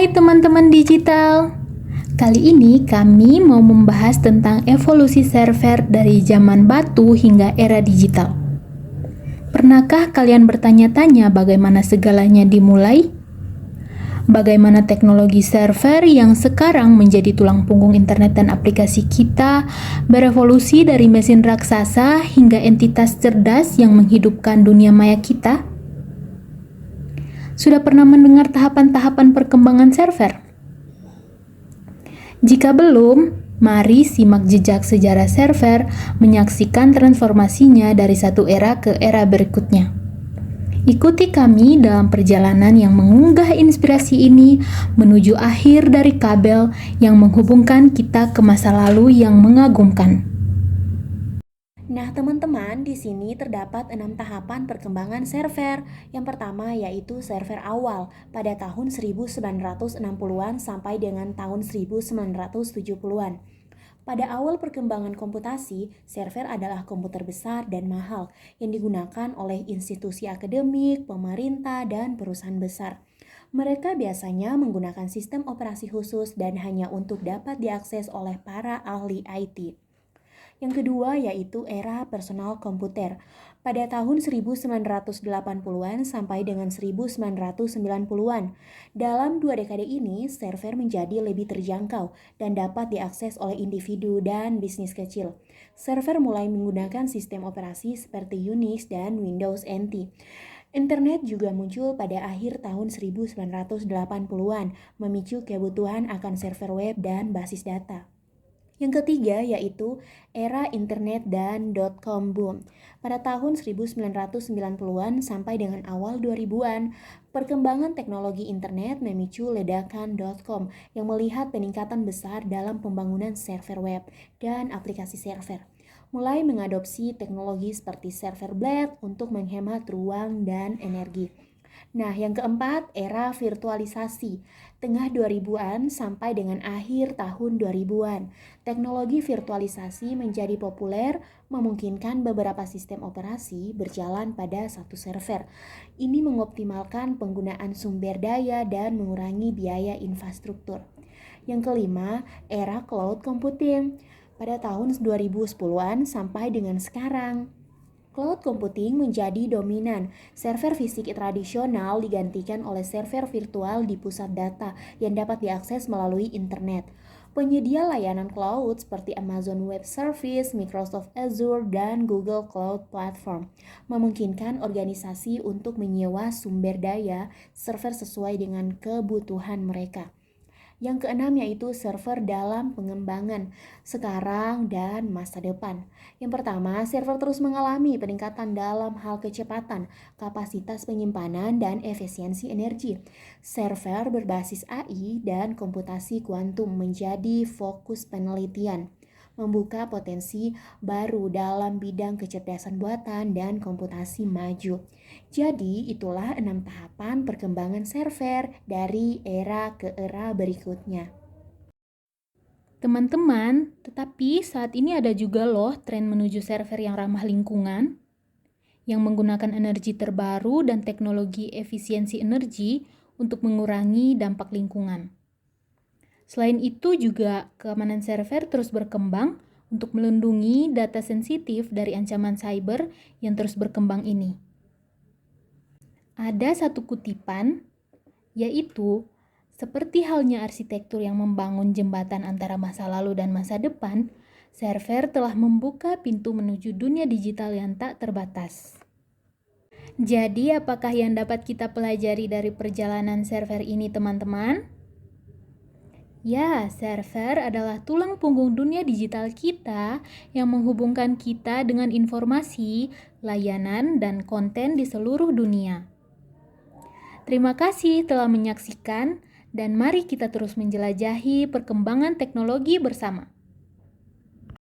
Hai teman-teman digital. Kali ini kami mau membahas tentang evolusi server dari zaman batu hingga era digital. Pernahkah kalian bertanya-tanya bagaimana segalanya dimulai? Bagaimana teknologi server yang sekarang menjadi tulang punggung internet dan aplikasi kita berevolusi dari mesin raksasa hingga entitas cerdas yang menghidupkan dunia maya kita? Sudah pernah mendengar tahapan-tahapan perkembangan server? Jika belum, mari simak jejak sejarah server menyaksikan transformasinya dari satu era ke era berikutnya. Ikuti kami dalam perjalanan yang mengunggah inspirasi ini menuju akhir dari kabel yang menghubungkan kita ke masa lalu yang mengagumkan. Nah, teman-teman, di sini terdapat 6 tahapan perkembangan server. Yang pertama yaitu server awal pada tahun 1960-an sampai dengan tahun 1970-an. Pada awal perkembangan komputasi, server adalah komputer besar dan mahal yang digunakan oleh institusi akademik, pemerintah, dan perusahaan besar. Mereka biasanya menggunakan sistem operasi khusus dan hanya untuk dapat diakses oleh para ahli IT. Yang kedua yaitu era personal komputer. Pada tahun 1980-an sampai dengan 1990-an. Dalam 2 dekade ini, server menjadi lebih terjangkau dan dapat diakses oleh individu dan bisnis kecil. Server mulai menggunakan sistem operasi seperti Unix dan Windows NT. Internet juga muncul pada akhir tahun 1980-an, memicu kebutuhan akan server web dan basis data. Yang ketiga yaitu era internet dan .com boom. Pada tahun 1990-an sampai dengan awal 2000-an, perkembangan teknologi internet memicu ledakan .com yang melihat peningkatan besar dalam pembangunan server web dan aplikasi server. Mulai mengadopsi teknologi seperti server blade untuk menghemat ruang dan energi. Nah, yang keempat, era virtualisasi. Tengah 2000-an sampai dengan akhir tahun 2000-an. Teknologi virtualisasi menjadi populer, memungkinkan beberapa sistem operasi berjalan pada satu server. Ini mengoptimalkan penggunaan sumber daya dan mengurangi biaya infrastruktur. Yang kelima, era cloud computing. Pada tahun 2010-an sampai dengan sekarang. Cloud computing menjadi dominan. Server fisik tradisional digantikan oleh server virtual di pusat data yang dapat diakses melalui internet. Penyedia layanan cloud seperti Amazon Web Service, Microsoft Azure, dan Google Cloud Platform memungkinkan organisasi untuk menyewa sumber daya server sesuai dengan kebutuhan mereka. Yang keenam yaitu server dalam pengembangan sekarang dan masa depan. Yang pertama, server terus mengalami peningkatan dalam hal kecepatan, kapasitas penyimpanan, dan efisiensi energi. Server berbasis AI dan komputasi kuantum menjadi fokus penelitian, membuka potensi baru dalam bidang kecerdasan buatan dan komputasi maju. Jadi, itulah 6 tahapan perkembangan server dari era ke era berikutnya. Teman-teman, tetapi saat ini ada juga loh tren menuju server yang ramah lingkungan, yang menggunakan energi terbaru dan teknologi efisiensi energi untuk mengurangi dampak lingkungan. Selain itu juga keamanan server terus berkembang untuk melindungi data sensitif dari ancaman cyber yang terus berkembang ini. Ada satu kutipan, yaitu seperti halnya arsitektur yang membangun jembatan antara masa lalu dan masa depan, server telah membuka pintu menuju dunia digital yang tak terbatas. Jadi, apakah yang dapat kita pelajari dari perjalanan server ini, teman-teman? Ya, server adalah tulang punggung dunia digital kita yang menghubungkan kita dengan informasi, layanan, dan konten di seluruh dunia. Terima kasih telah menyaksikan, dan mari kita terus menjelajahi perkembangan teknologi bersama.